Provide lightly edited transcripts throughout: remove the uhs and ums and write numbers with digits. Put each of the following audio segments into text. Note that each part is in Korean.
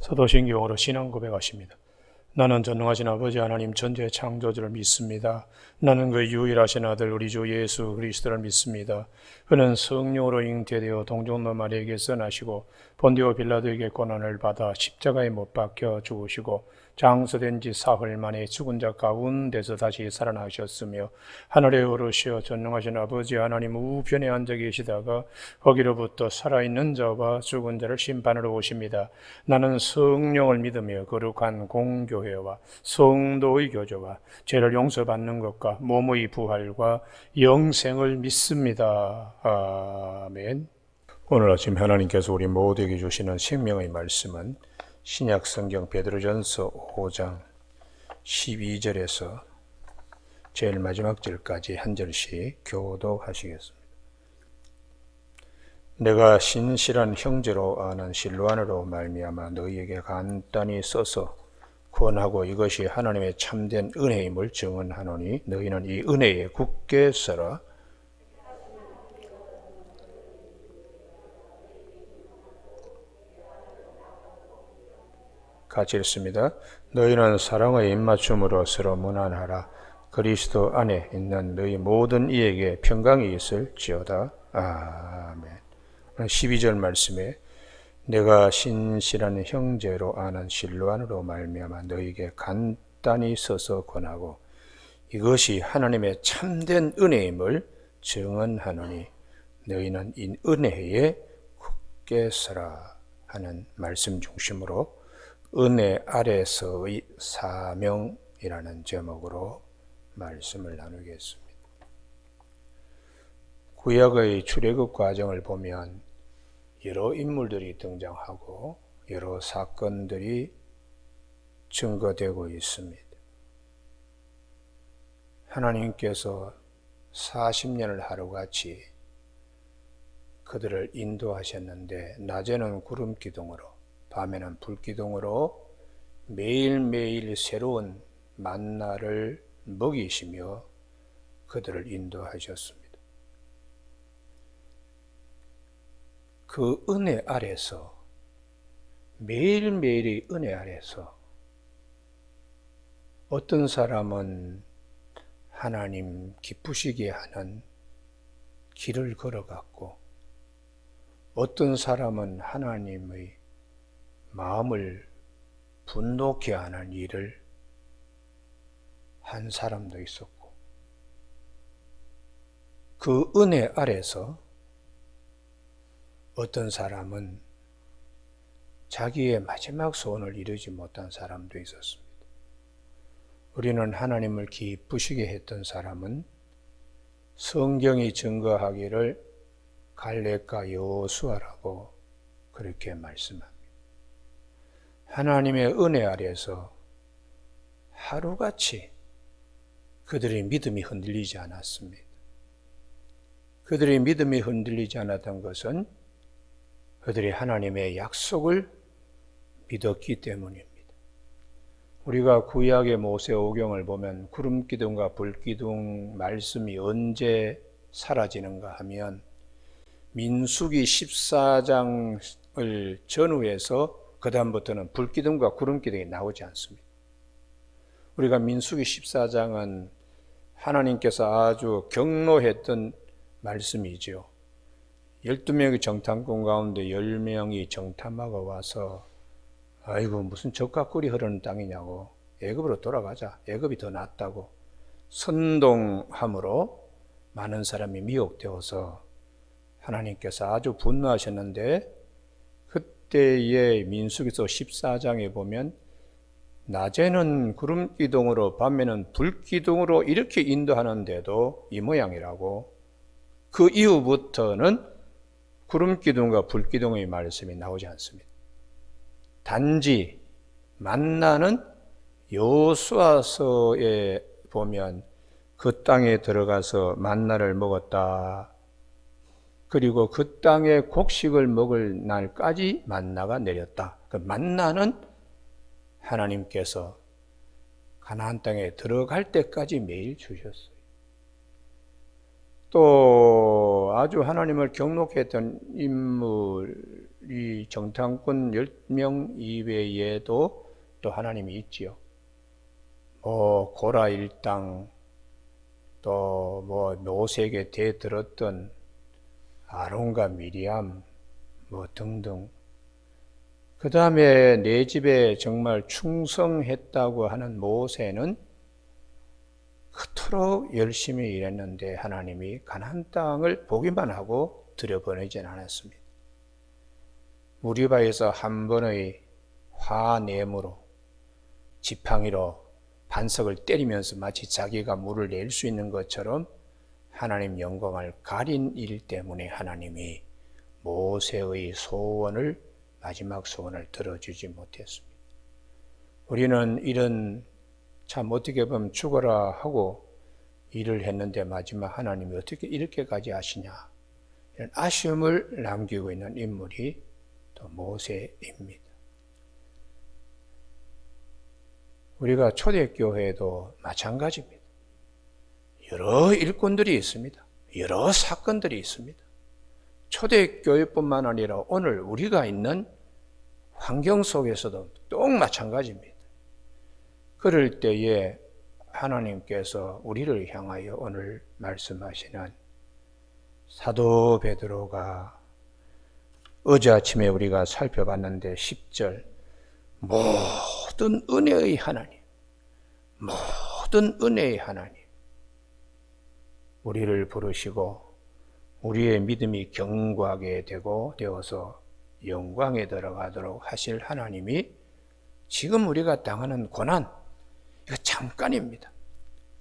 사도신경으로 신앙 고백하십니다. 나는 전능하신 아버지 하나님 전지의 창조주를 믿습니다. 나는 그 유일하신 아들 우리 주 예수 그리스도를 믿습니다. 그는 성령으로 잉태되어 동정노 마리아에게서 나시고 본디오 빌라도에게 고난을 받아 십자가에 못 박혀 죽으시고 장서된 지 사흘 만에 죽은 자 가운데서 다시 살아나셨으며 하늘에 오르시어 전능하신 아버지 하나님 우편에 앉아 계시다가 거기로부터 살아있는 자와 죽은 자를 심판하러 오십니다. 나는 성령을 믿으며 거룩한 공교회와 성도의 교제와 죄를 용서받는 것과 몸의 부활과 영생을 믿습니다. 아멘. 오늘 아침 하나님께서 우리 모두에게 주시는 생명의 말씀은 신약 성경 베드로전서 5장 12절에서 제일 마지막 절까지 한 절씩 교독하시겠습니다. 내가 신실한 형제로 아는 실로안으로 말미암아 너희에게 간단히 써서 권하고 이것이 하나님의 참된 은혜임을 증언하노니 너희는 이 은혜에 굳게 서라. 같이 읽습니다. 너희는 사랑의 입맞춤으로 서로 문안하라. 그리스도 안에 있는 너희 모든 이에게 평강이 있을지어다. 아멘. 12절 말씀에 내가 신실한 형제로 아는 실로안으로 말미암아 너희에게 간단히 써서 권하고 이것이 하나님의 참된 은혜임을 증언하노니 너희는 이 은혜에 굳게 서라 하는 말씀 중심으로 은혜 아래서의 사명이라는 제목으로 말씀을 나누겠습니다. 구약의 출애굽 과정을 보면 여러 인물들이 등장하고 여러 사건들이 증거되고 있습니다. 하나님께서 40년을 하루같이 그들을 인도하셨는데 낮에는 구름기둥으로 밤에는 불기둥으로 매일매일 새로운 만나를 먹이시며 그들을 인도하셨습니다. 그 은혜 아래서 매일매일의 은혜 아래서 어떤 사람은 하나님 기쁘시게 하는 길을 걸어갔고 어떤 사람은 하나님의 마음을 분노케 하는 일을 한 사람도 있었고 그 은혜 아래서 어떤 사람은 자기의 마지막 소원을 이루지 못한 사람도 있었습니다. 우리는 하나님을 기쁘시게 했던 사람은 성경이 증거하기를 갈렙과 여호수아라고 그렇게 말씀합니다. 하나님의 은혜 아래서 하루같이 그들의 믿음이 흔들리지 않았습니다. 그들의 믿음이 흔들리지 않았던 것은 그들이 하나님의 약속을 믿었기 때문입니다. 우리가 구약의 모세오경을 보면 구름기둥과 불기둥 말씀이 언제 사라지는가 하면 민수기 14장을 전후해서 그 다음부터는 불기둥과 구름기둥이 나오지 않습니다. 우리가 민수기 14장은 하나님께서 아주 경로했던 말씀이죠. 12명의 정탐꾼 가운데 10명이 정탐하고 와서 아이고 무슨 적과꿀이 흐르는 땅이냐고 애굽으로 돌아가자. 애굽이 더 낫다고 선동함으로 많은 사람이 미혹되어서 하나님께서 아주 분노하셨는데 그때의 민수기서 14장에 보면 낮에는 구름기둥으로 밤에는 불기둥으로 이렇게 인도하는데도 이 모양이라고 그 이후부터는 구름기둥과 불기둥의 말씀이 나오지 않습니다. 단지 만나는 여호수아서에 보면 그 땅에 들어가서 만나를 먹었다. 그리고 그 땅에 곡식을 먹을 날까지 만나가 내렸다. 그 만나는 하나님께서 가나안 땅에 들어갈 때까지 매일 주셨어요. 또 아주 하나님을 경록했던 인물이 이 정탐꾼 10명 이외에도 또 하나님이 있지요. 고라 일당, 또 모세에게 대들었던 아론과 미리암 등등. 그 다음에 내 집에 정말 충성했다고 하는 모세는 그토록 열심히 일했는데 하나님이 가나안 땅을 보기만 하고 들여보내진 않았습니다. 무리바에서 한 번의 화냄으로 지팡이로 반석을 때리면서 마치 자기가 물을 낼 수 있는 것처럼 하나님 영광을 가린 일 때문에 하나님이 모세의 소원을, 마지막 소원을 들어주지 못했습니다. 우리는 이런, 참 어떻게 보면 죽어라 하고 일을 했는데 마지막 하나님이 어떻게 이렇게까지 하시냐, 이런 아쉬움을 남기고 있는 인물이 또 모세입니다. 우리가 초대교회도 마찬가지입니다. 여러 일꾼들이 있습니다. 여러 사건들이 있습니다. 초대교회뿐만 아니라 오늘 우리가 있는 환경 속에서도 또 마찬가지입니다. 그럴 때에 하나님께서 우리를 향하여 오늘 말씀하시는 사도 베드로가 어제 아침에 우리가 살펴봤는데 10절, 모든 은혜의 하나님, 모든 은혜의 하나님, 우리를 부르시고 우리의 믿음이 견고하게 되어서 영광에 들어가도록 하실 하나님이 지금 우리가 당하는 고난, 이거 잠깐입니다.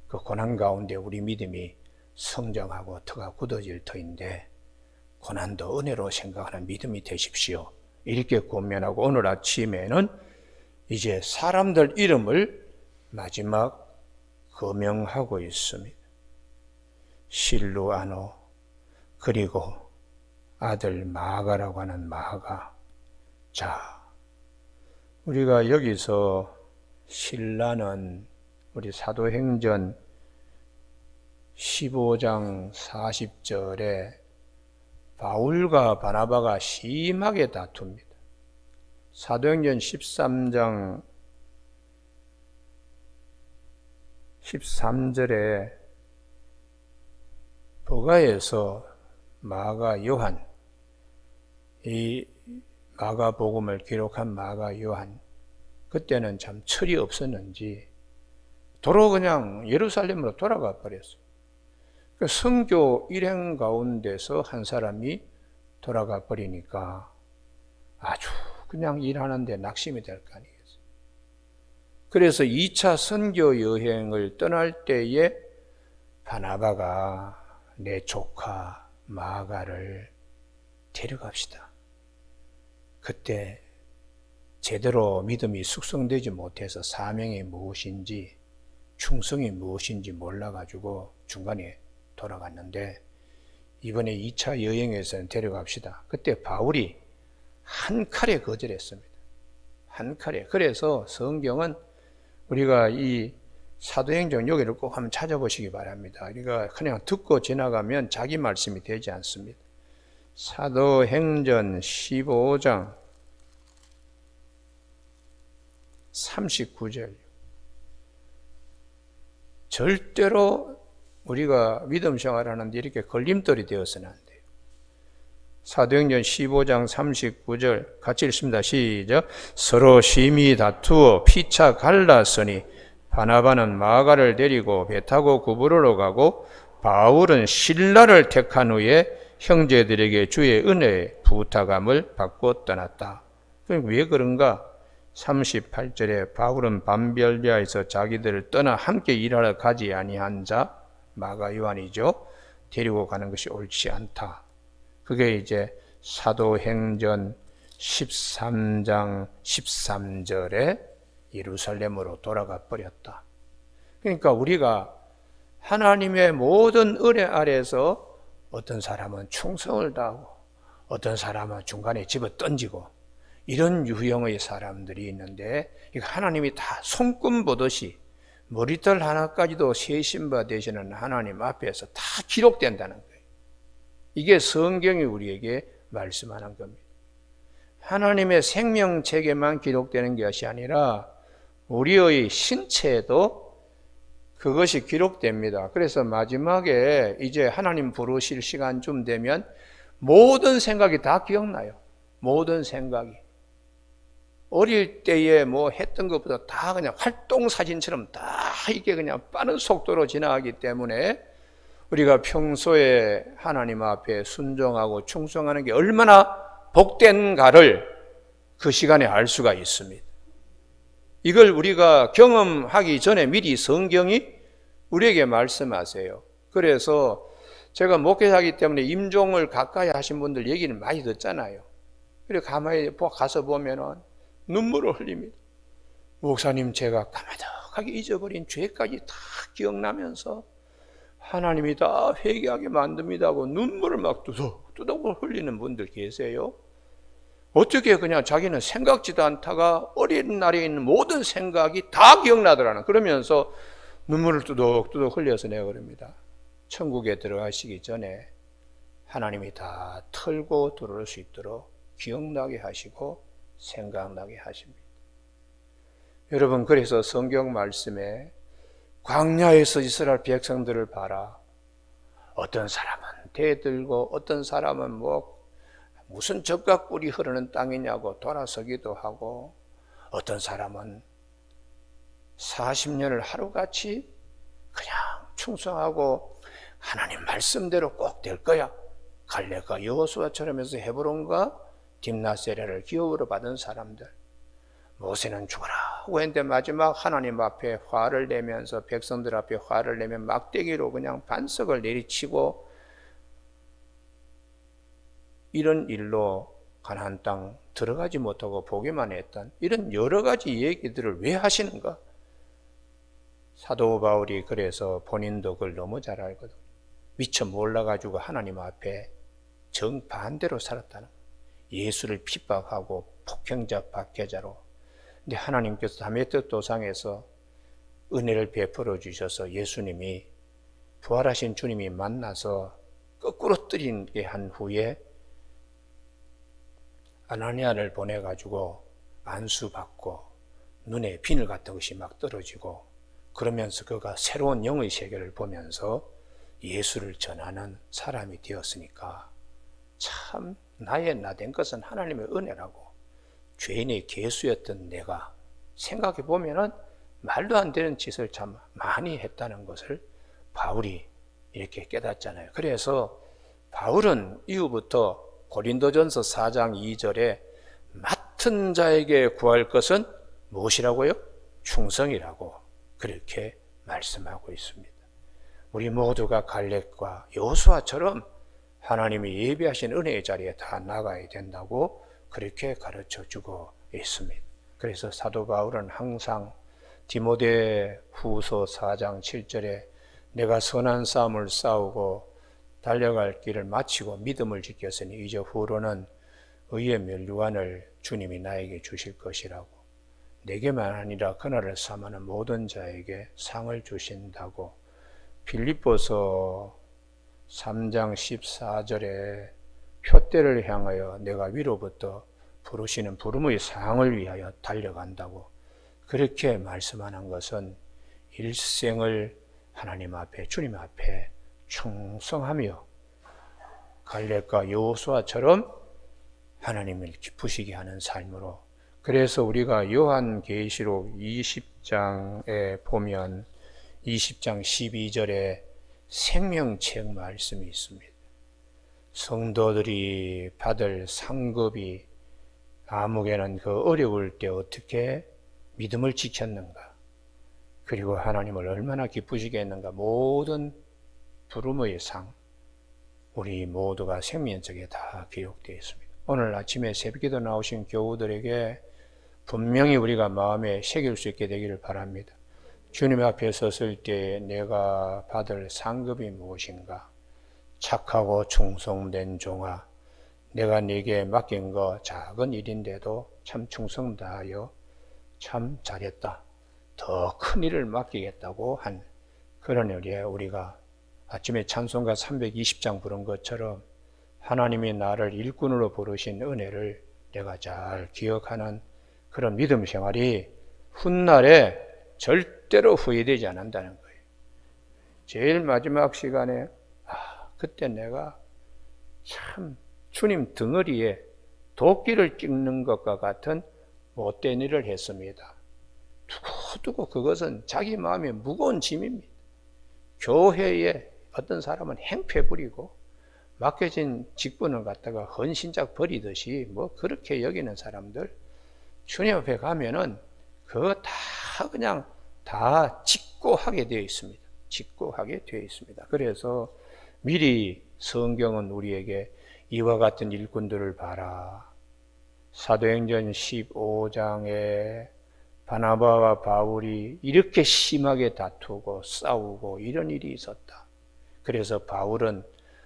그 고난 가운데 우리 믿음이 성장하고 터가 굳어질 터인데 고난도 은혜로 생각하는 믿음이 되십시오. 이렇게 권면하고 오늘 아침에는 이제 사람들 이름을 마지막 거명하고 있습니다. 실루아노, 그리고 아들 마가라고 하는 마가. 자, 우리가 여기서 실라는 우리 사도행전 15장 40절에 바울과 바나바가 심하게 다툽니다. 사도행전 13장 13절에 버가에서 마가 요한, 이 마가복음을 기록한 마가 요한, 그때는 참 철이 없었는지 도로 그냥 예루살렘으로 돌아가 버렸어요. 선교 일행 가운데서 한 사람이 돌아가 버리니까 아주 그냥 일하는데 낙심이 될 거 아니겠어요. 그래서 2차 선교 여행을 떠날 때에 바나바가 내 조카 마가를 데려갑시다. 그때 제대로 믿음이 숙성되지 못해서 사명이 무엇인지, 충성이 무엇인지 몰라가지고 중간에 돌아갔는데 이번에 2차 여행에서는 데려갑시다. 그때 바울이 한 칼에 거절했습니다. 한 칼에. 그래서 성경은 우리가 이 사도행전 여기를 꼭 한번 찾아보시기 바랍니다. 우리가 그냥 듣고 지나가면 자기 말씀이 되지 않습니다. 사도행전 15장 39절. 절대로 우리가 믿음 생활하는데 이렇게 걸림돌이 되어서는 안 돼요. 사도행전 15장 39절 같이 읽습니다. 시작. 서로 심히 다투어 피차 갈랐으니 바나바는 마가를 데리고 배 타고 구브로로 가고 바울은 실라를 택한 후에 형제들에게 주의 은혜의 부탁함을 받고 떠났다. 왜 그런가? 38절에 바울은 밤별리아에서 자기들을 떠나 함께 일하러 가지 아니한 자 마가 요한이죠. 데리고 가는 것이 옳지 않다. 그게 이제 사도행전 13장 13절에 예루살렘으로 돌아가 버렸다. 그러니까 우리가 하나님의 모든 은혜 아래에서 어떤 사람은 충성을 다하고 어떤 사람은 중간에 집어 던지고 이런 유형의 사람들이 있는데 하나님이 다 손금 보듯이 머리털 하나까지도 세신 바 되시는 하나님 앞에서 다 기록된다는 거예요. 이게 성경이 우리에게 말씀하는 겁니다. 하나님의 생명책에만 기록되는 것이 아니라 우리의 신체에도 그것이 기록됩니다. 그래서 마지막에 이제 하나님 부르실 시간쯤 되면 모든 생각이 다 기억나요. 모든 생각이. 어릴 때에 뭐 했던 것보다 다 그냥 활동 사진처럼 다 이게 그냥 빠른 속도로 지나가기 때문에 우리가 평소에 하나님 앞에 순종하고 충성하는 게 얼마나 복된가를 그 시간에 알 수가 있습니다. 이걸 우리가 경험하기 전에 미리 성경이 우리에게 말씀하세요. 그래서 제가 목회하기 때문에 임종을 가까이 하신 분들 얘기를 많이 듣잖아요. 그리고 가만히 가서 보면은 눈물을 흘립니다. 목사님, 제가 까마득하게 잊어버린 죄까지 다 기억나면서 하나님이 다 회개하게 만듭니다 하고 눈물을 막 뚜덕뚜덕 흘리는 분들 계세요. 어떻게 그냥 자기는 생각지도 않다가 어린 날에 있는 모든 생각이 다 기억나더라는, 그러면서 눈물을 뚜덕뚜덕 흘려서 내가 그럽니다. 천국에 들어가시기 전에 하나님이 다 털고 들어올 수 있도록 기억나게 하시고 생각나게 하십니다. 여러분, 그래서 성경 말씀에 광야에서 이스라엘 백성들을 봐라. 어떤 사람은 대들고 어떤 사람은 무슨 젖과 꿀이 흐르는 땅이냐고 돌아서기도 하고, 어떤 사람은 40년을 하루같이 그냥 충성하고 하나님 말씀대로 꼭 될 거야. 갈렙과 여호수아처럼 해서 헤브론과 딥나세라를 기업으로 받은 사람들. 모세는 죽어라 하고 했는데 마지막 하나님 앞에 화를 내면서, 백성들 앞에 화를 내면 막대기로 그냥 반석을 내리치고, 이런 일로 가나안 땅 들어가지 못하고 보기만 했던 이런 여러 가지 얘기들을 왜 하시는가? 사도 바울이 그래서 본인도 그걸 너무 잘 알거든. 미처 몰라가지고 하나님 앞에 정반대로 살았다는 거예요. 예수를 핍박하고 폭행자 박해자로. 근데 하나님께서 다메섹 도상에서 은혜를 베풀어 주셔서 예수님이, 부활하신 주님이 만나서 거꾸로 뜨리게 한 후에 아나니아를 보내가지고 안수받고 눈에 비늘 같은 것이 막 떨어지고, 그러면서 그가 새로운 영의 세계를 보면서 예수를 전하는 사람이 되었으니까 참 나의 나된 것은 하나님의 은혜라고, 죄인의 개수였던 내가 생각해 보면은 말도 안 되는 짓을 참 많이 했다는 것을 바울이 이렇게 깨닫잖아요. 그래서 바울은 이후부터 고린도전서 4장 2절에 맡은 자에게 구할 것은 무엇이라고요? 충성이라고 그렇게 말씀하고 있습니다. 우리 모두가 갈렙과 여호수아처럼 하나님이 예비하신 은혜의 자리에 다 나가야 된다고 그렇게 가르쳐주고 있습니다. 그래서 사도 바울은 항상 디모데 후서 4장 7절에 내가 선한 싸움을 싸우고 달려갈 길을 마치고 믿음을 지켰으니 이제 후로는 의의 면류관을 주님이 나에게 주실 것이라고, 내게만 아니라 그날을 삼하는 모든 자에게 상을 주신다고, 빌립보서 3장 14절에 표대를 향하여 내가 위로부터 부르시는 부름의 상을 위하여 달려간다고 그렇게 말씀하는 것은 일생을 하나님 앞에, 주님 앞에 충성하며 갈렙과 여호수아처럼 하나님을 기쁘시게 하는 삶으로. 그래서 우리가 요한계시록 20장에 보면 20장 12절에 생명책 말씀이 있습니다. 성도들이 받을 상급이 아무개는 그 어려울 때 어떻게 믿음을 지켰는가, 그리고 하나님을 얼마나 기쁘시게 했는가, 모든 부름의 상, 우리 모두가 생명책에 다 기록되어 있습니다. 오늘 아침에 새벽기도 나오신 교우들에게 분명히 우리가 마음에 새길 수 있게 되기를 바랍니다. 주님 앞에 섰을 때 내가 받을 상급이 무엇인가? 착하고 충성된 종아, 내가 네게 맡긴 거 작은 일인데도 참 충성 다하여 참 잘했다, 더 큰 일을 맡기겠다고 한 그런 일에 우리가 아침에 찬송가 320장 부른 것처럼 하나님이 나를 일꾼으로 부르신 은혜를 내가 잘 기억하는 그런 믿음 생활이 훗날에 절대로 후회되지 않는다는 거예요. 제일 마지막 시간에 그때 내가 참 주님 덩어리에 도끼를 찍는 것과 같은 못된 일을 했습니다. 두고두고 그것은 자기 마음에 무거운 짐입니다. 교회에 어떤 사람은 행패 부리고 맡겨진 직분을 갖다가 헌신작 버리듯이 뭐 그렇게 여기는 사람들, 주님 앞에 가면은 그거 다 그냥 다 직고하게 되어 있습니다. 직고하게 되어 있습니다. 그래서 미리 성경은 우리에게 이와 같은 일꾼들을 봐라. 사도행전 15장에 바나바와 바울이 이렇게 심하게 다투고 싸우고 이런 일이 있었다. 그래서 바울은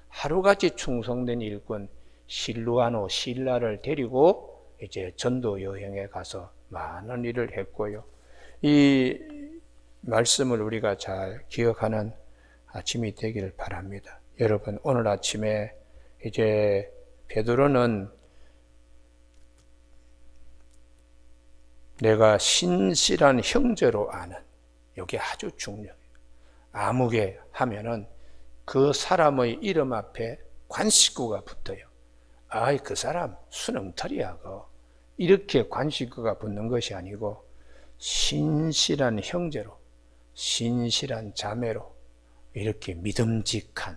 하루같이 충성된 일꾼 실루아노, 실라를 데리고 이제 전도 여행에 가서 많은 일을 했고요. 이 말씀을 우리가 잘 기억하는 아침이 되기를 바랍니다. 여러분, 오늘 아침에 이제 베드로는 내가 신실한 형제로 아는, 이게 아주 중요해요. 아무개 하면은 그 사람의 이름 앞에 관식구가 붙어요. 아이, 그 사람 수능털이야. 이렇게 관식구가 붙는 것이 아니고 신실한 형제로, 신실한 자매로 이렇게 믿음직한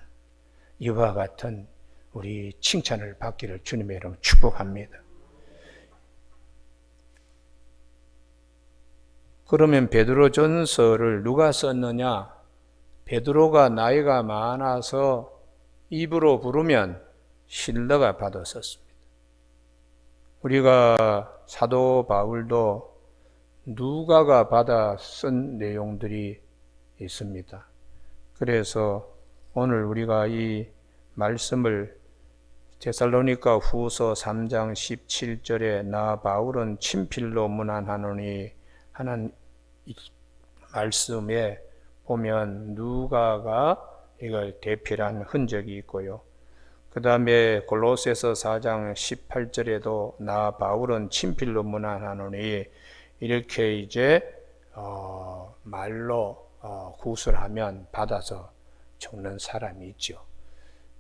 이와 같은 우리 칭찬을 받기를 주님의 이름으로 축복합니다. 그러면 베드로전서를 누가 썼느냐? 베드로가 나이가 많아서 입으로 부르면 실러가 받아 썼습니다. 우리가 사도 바울도 누가가 받아 쓴 내용들이 있습니다. 그래서 오늘 우리가 이 말씀을 데살로니가 후서 3장 17절에 나 바울은 친필로 문안하노니 하는 말씀에 보면 누가가 이걸 대필한 흔적이 있고요. 그 다음에 골로새서 4장 18절에도 나 바울은 친필로 문안하노니 이렇게 이제 말로 구술하면 받아서 적는 사람이 있죠.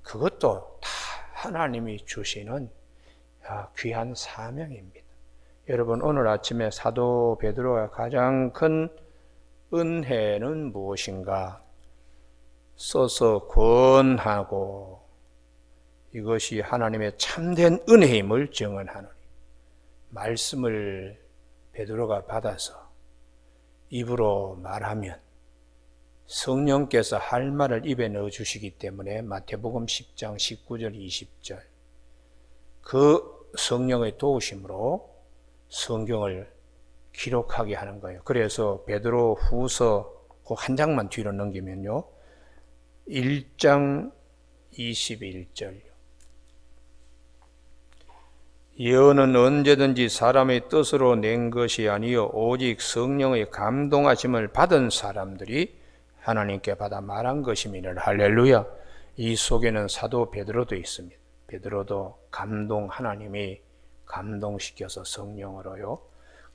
그것도 다 하나님이 주시는 귀한 사명입니다. 여러분, 오늘 아침에 사도 베드로가 가장 큰 은혜는 무엇인가? 써서 권하고 이것이 하나님의 참된 은혜임을 증언하노니 말씀을 베드로가 받아서 입으로 말하면 성령께서 할 말을 입에 넣어주시기 때문에 마태복음 10장 19절 20절 그 성령의 도우심으로 성경을 기록하게 하는 거예요. 그래서 베드로 후서 그 한 장만 뒤로 넘기면요 1장 21절 예언은 언제든지 사람의 뜻으로 낸 것이 아니요 오직 성령의 감동하심을 받은 사람들이 하나님께 받아 말한 것이미를. 할렐루야. 이 속에는 사도 베드로도 있습니다. 베드로도 하나님이 감동시켜서 성령으로요.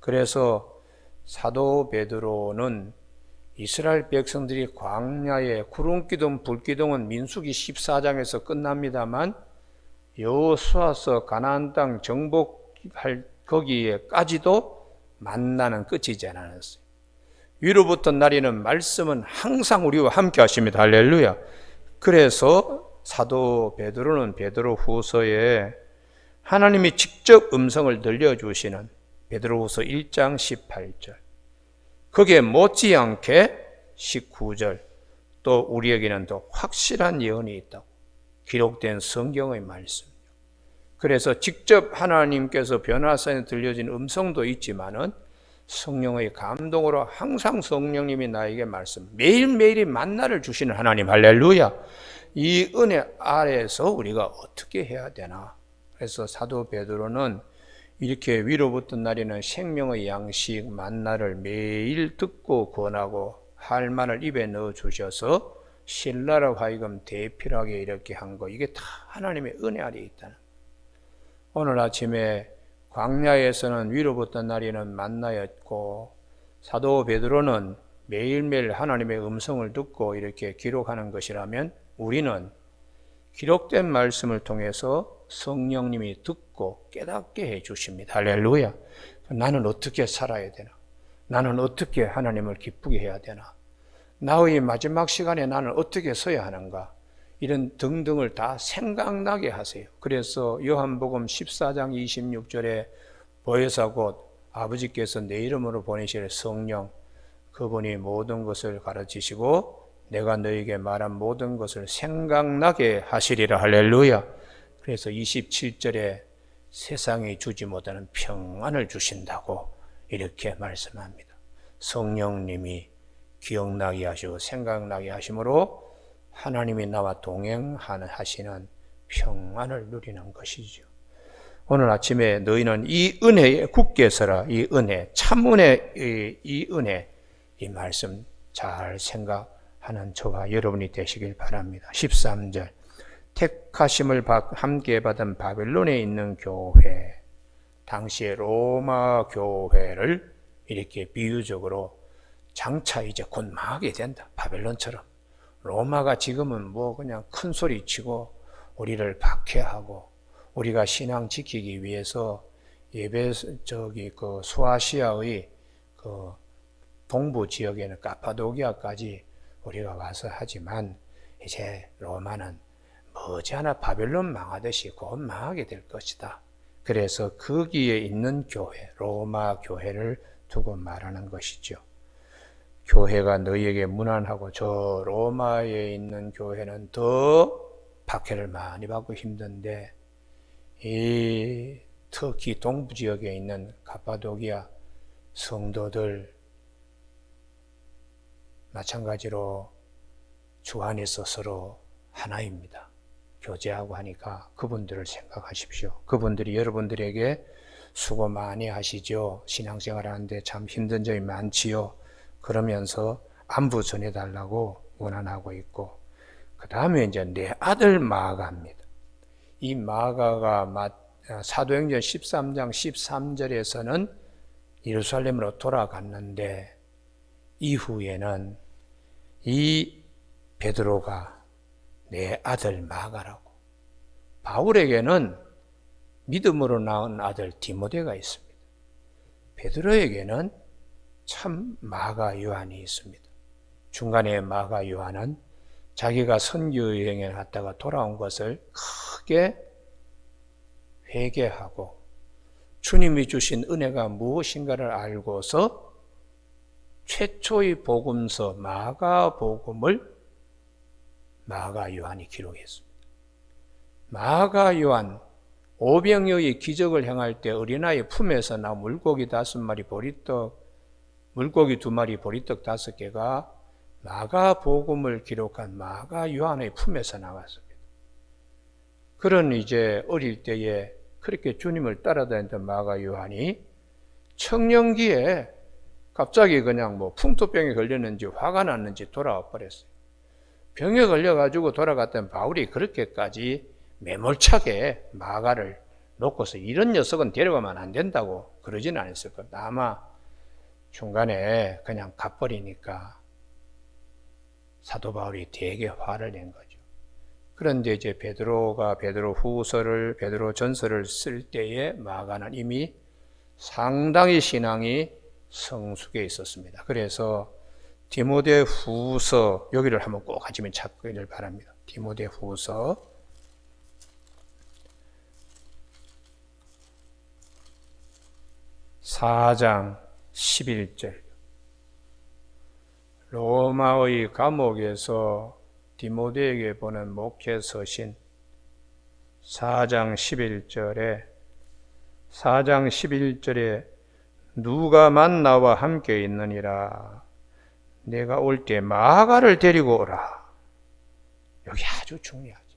그래서 사도 베드로는 이스라엘 백성들이 광야에 구름기둥 불기둥은 민수기 14장에서 끝납니다만 여호수아서 가나안 땅 정복할 거기에까지도 만나는 끝이지 않았어요. 위로부터 내리는 말씀은 항상 우리와 함께 하십니다. 할렐루야. 그래서 사도 베드로는 베드로 후서에 하나님이 직접 음성을 들려주시는 베드로후서 1장 18절 거기에 못지않게 19절 또 우리에게는 더 확실한 예언이 있다고 기록된 성경의 말씀. 그래서 직접 하나님께서 변화산에 들려진 음성도 있지만은 성령의 감동으로 항상 성령님이 나에게 말씀 매일매일이 만나를 주시는 하나님. 할렐루야. 이 은혜 아래에서 우리가 어떻게 해야 되나. 그래서 사도 베드로는 이렇게 위로부터 내리는 생명의 양식 만나를 매일 듣고 권하고 할 말을 입에 넣어 주셔서 신라로 하여금 대필하게 이렇게 한 거, 이게 다 하나님의 은혜 아래 있다는. 오늘 아침에 광야에서는 위로부터 내리는 만나였고 사도 베드로는 매일매일 하나님의 음성을 듣고 이렇게 기록하는 것이라면 우리는 기록된 말씀을 통해서 성령님이 듣고 깨닫게 해 주십니다. 할렐루야. 나는 어떻게 살아야 되나? 나는 어떻게 하나님을 기쁘게 해야 되나? 나의 마지막 시간에 나는 어떻게 서야 하는가? 이런 등등을 다 생각나게 하세요. 그래서 요한복음 14장 26절에 보혜사 곧 아버지께서 내 이름으로 보내실 성령, 그분이 모든 것을 가르치시고 내가 너에게 말한 모든 것을 생각나게 하시리라. 할렐루야. 그래서 27절에 세상이 주지 못하는 평안을 주신다고 이렇게 말씀합니다. 성령님이 기억나게 하시고 생각나게 하심으로 하나님이 나와 동행하시는 평안을 누리는 것이죠. 오늘 아침에 너희는 이 은혜에 굳게 서라. 이 은혜, 참 은혜, 이 은혜, 이 말씀 잘 생각하는 저와 여러분이 되시길 바랍니다. 13절, 택하심을 함께 받은 바벨론에 있는 교회, 당시의 로마 교회를 이렇게 비유적으로 장차 이제 곧 망하게 된다. 바벨론처럼. 로마가 지금은 뭐 그냥 큰 소리 치고 우리를 박해하고 우리가 신앙 지키기 위해서 그 소아시아의 그 동부 지역에는 카파도기아까지 우리가 와서 하지만 이제 로마는 머지않아 바벨론 망하듯이 곧 망하게 될 것이다. 그래서 거기에 있는 교회, 로마 교회를 두고 말하는 것이죠. 교회가 너희에게 무난하고 저 로마에 있는 교회는 더 박해를 많이 받고 힘든데 이 특히 동부 지역에 있는 카파도기아 성도들 마찬가지로 주 안에서 서로 하나입니다. 교제하고 하니까 그분들을 생각하십시오. 그분들이 여러분들에게 수고 많이 하시죠. 신앙생활 하는데 참 힘든 점이 많지요. 그러면서 안부 전해달라고 원한하고 있고, 그 다음에 이제 내 아들 마가입니다. 이 마가가 사도행전 13장 13절에서는 예루살렘으로 돌아갔는데 이후에는 이 베드로가 내 아들 마가라고, 바울에게는 믿음으로 낳은 아들 디모데가 있습니다. 베드로에게는 참 마가 요한이 있습니다. 중간에 마가 요한은 자기가 선교 여행에 갔다가 돌아온 것을 크게 회개하고 주님이 주신 은혜가 무엇인가를 알고서 최초의 복음서 마가복음을 마가 요한이 기록했습니다. 마가 요한 오병이어의 기적을 행할 때 어린아이 품에서 나 물고기 5마리 보리떡, 물고기 2마리 보리떡 5개가 마가복음을 기록한 마가 요한의 품에서 나왔습니다. 그런 이제 어릴 때에 그렇게 주님을 따라다니던 마가 요한이 청년기에 갑자기 그냥 뭐 풍토병에 걸렸는지 화가 났는지 돌아와 버렸어요. 병에 걸려가지고 돌아갔던 바울이 그렇게까지 매몰차게 마가를 놓고서 이런 녀석은 데려가면 안 된다고 그러지는 않았을 겁니다. 아마 중간에 그냥 가버리니까 사도 바울이 되게 화를 낸 거죠. 그런데 이제 베드로가 베드로 전서를 쓸 때에 마가는 이미 상당히 신앙이 성숙해 있었습니다. 그래서 디모데 후서, 여기를 한번 꼭 가지면 찾기를 바랍니다. 디모데 후서 4장 11절. 로마의 감옥에서 디모데에게 보낸 목회 서신 4장 11절에 누가 나와 함께 있느니라. 내가 올 때 마가를 데리고 오라. 여기 아주 중요하죠.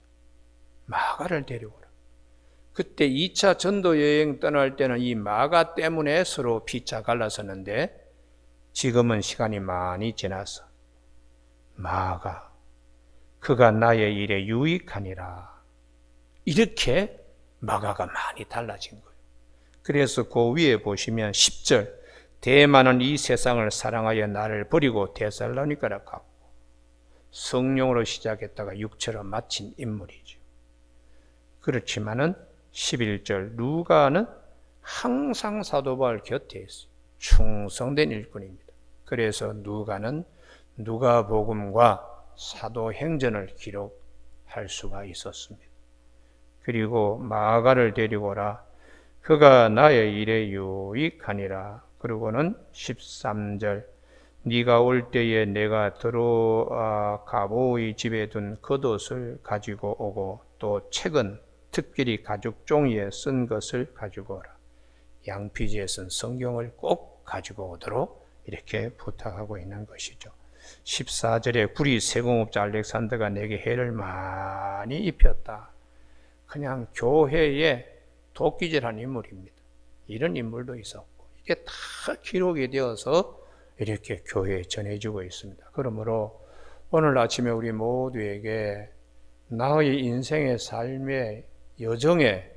마가를 데리고 오라. 그때 2차 전도 여행 떠날 때는 이 마가 때문에 서로 피차 갈라섰는데 지금은 시간이 많이 지나서 마가, 그가 나의 일에 유익하니라. 이렇게 마가가 많이 달라진 거예요. 그래서 그 위에 보시면 10절, 대만은 이 세상을 사랑하여 나를 버리고 데살로니가로 갔고, 성령으로 시작했다가 육체로 마친 인물이죠. 그렇지만은 11절, 누가는 항상 사도 바울 곁에 있어요. 충성된 일꾼입니다. 그래서 누가는 누가복음과 사도행전을 기록할 수가 있었습니다. 그리고 마가를 데리고 오라. 그가 나의 일에 유익하니라. 그리고는 13절, 네가 올 때에 내가 들어와 가보의 집에 둔 겉옷을 가지고 오고 또 책은 특별히 가죽 종이에 쓴 것을 가지고 오라. 양피지에 쓴 성경을 꼭 가지고 오도록 이렇게 부탁하고 있는 것이죠. 14절에 구리 세공업자 알렉산더가 내게 해를 많이 입혔다. 그냥 교회에 도끼질한 인물입니다. 이런 인물도 있었고, 이게 다 기록이 되어서 이렇게 교회에 전해지고 있습니다. 그러므로 오늘 아침에 우리 모두에게 나의 인생의 삶의 여정에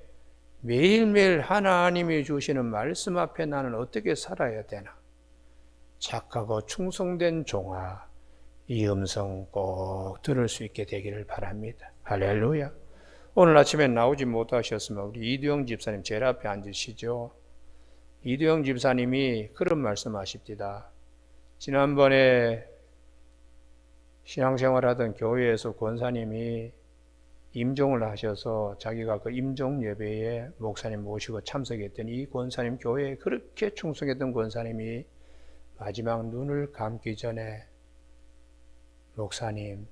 매일매일 하나님이 주시는 말씀 앞에 나는 어떻게 살아야 되나? 착하고 충성된 종아, 이 음성 꼭 들을 수 있게 되기를 바랍니다. 할렐루야. 오늘 아침에 나오지 못하셨으면 우리 이두영 집사님 제일 앞에 앉으시죠. 이두영 집사님이 그런 말씀하십니다. 지난번에 신앙생활하던 교회에서 권사님이 임종을 하셔서 자기가 그 임종 예배에 목사님 모시고 참석했더니 이 권사님, 교회에 그렇게 충성했던 권사님이 마지막 눈을 감기 전에 목사님,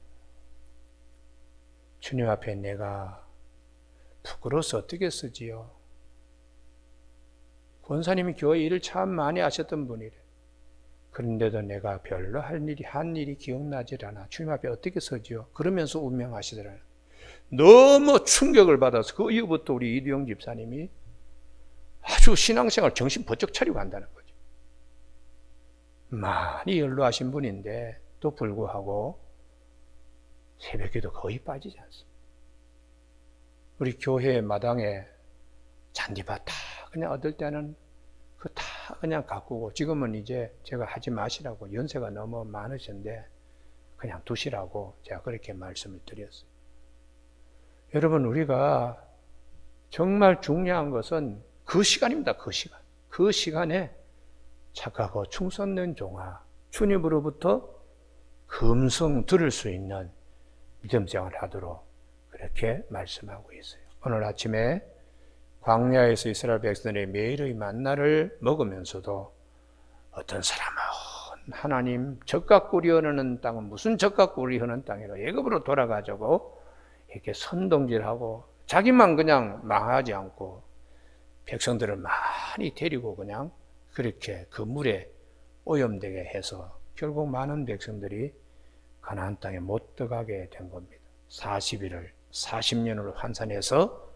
주님 앞에 내가 부끄러워서 어떻게 쓰지요? 권사님이 교회 일을 참 많이 하셨던 분이래. 그런데도 내가 별로 한 일이 기억나질 않아. 주님 앞에 어떻게 서지요? 그러면서 운명하시더라고요. 너무 충격을 받아서 그 이후부터 우리 이두영 집사님이 아주 신앙생활 정신 번쩍 차리고 한다는 거죠. 많이 연로하신 분인데 또 불구하고 새벽에도 거의 빠지지 않습니다. 우리 교회 마당에 잔디밭 다 그냥 얻을 때는 그 다 그냥 가꾸고, 지금은 이제 제가 하지 마시라고, 연세가 너무 많으신데 그냥 두시라고 제가 그렇게 말씀을 드렸어요. 여러분, 우리가 정말 중요한 것은 그 시간입니다. 그 시간. 그 시간에 착하고 충성된 종아, 주님으로부터 금성 들을 수 있는 믿음생활을 하도록 그렇게 말씀하고 있어요. 오늘 아침에 광야에서 이스라엘 백성들의 매일의 만나를 먹으면서도 어떤 사람은 하나님 젖가꿀이 흐르는 땅은 무슨 젖가꿀이 흐르는 땅이라 애굽으로 돌아가자고 이렇게 선동질하고 자기만 그냥 망하지 않고 백성들을 많이 데리고 그냥 그렇게 그 물에 오염되게 해서 결국 많은 백성들이 가나안 땅에 못 들어가게 된 겁니다. 40일을 40년으로 환산해서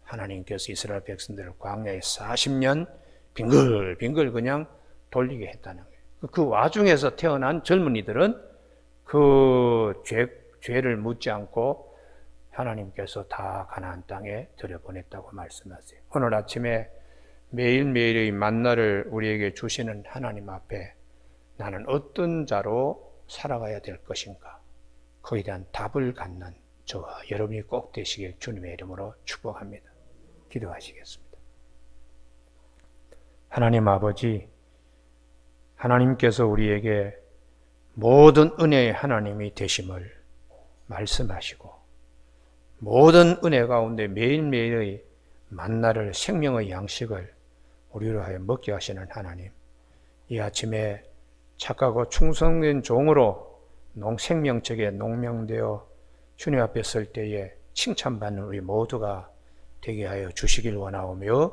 하나님께서 이스라엘 백성들을 광야에 40년 빙글빙글 그냥 돌리게 했다는 거예요. 그 와중에서 태어난 젊은이들은 그 죄를 묻지 않고 하나님께서 다 가나안 땅에 들여보냈다고 말씀하세요. 오늘 아침에 매일매일의 만나를 우리에게 주시는 하나님 앞에 나는 어떤 자로 살아가야 될 것인가? 거기에 대한 답을 갖는 저와 여러분이 꼭 되시길 주님의 이름으로 축복합니다. 기도하시겠습니다. 하나님 아버지, 하나님께서 우리에게 모든 은혜의 하나님이 되심을 말씀하시고 모든 은혜 가운데 매일매일의 만나를, 생명의 양식을 우리로 하여 먹게 하시는 하나님, 이 아침에 착하고 충성된 종으로 생명책에 농명되어 주님 앞에 설 때에 칭찬받는 우리 모두가 되게 하여 주시길 원하오며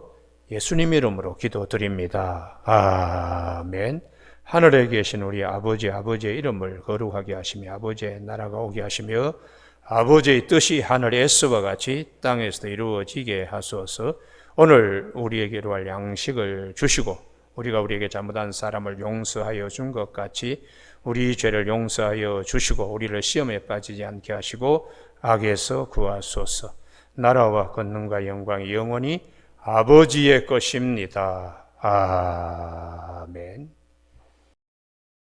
예수님 이름으로 기도드립니다. 아멘. 하늘에 계신 우리 아버지의 이름을 거룩하게 하시며 아버지의 나라가 오게 하시며 아버지의 뜻이 하늘에서와 같이 땅에서도 이루어지게 하소서. 오늘 우리에게 이루할 양식을 주시고 우리가 우리에게 잘못한 사람을 용서하여 준 것 같이 우리 죄를 용서하여 주시고 우리를 시험에 빠지지 않게 하시고 악에서 구하소서. 나라와 권능과 영광이 영원히 아버지의 것입니다. 아멘.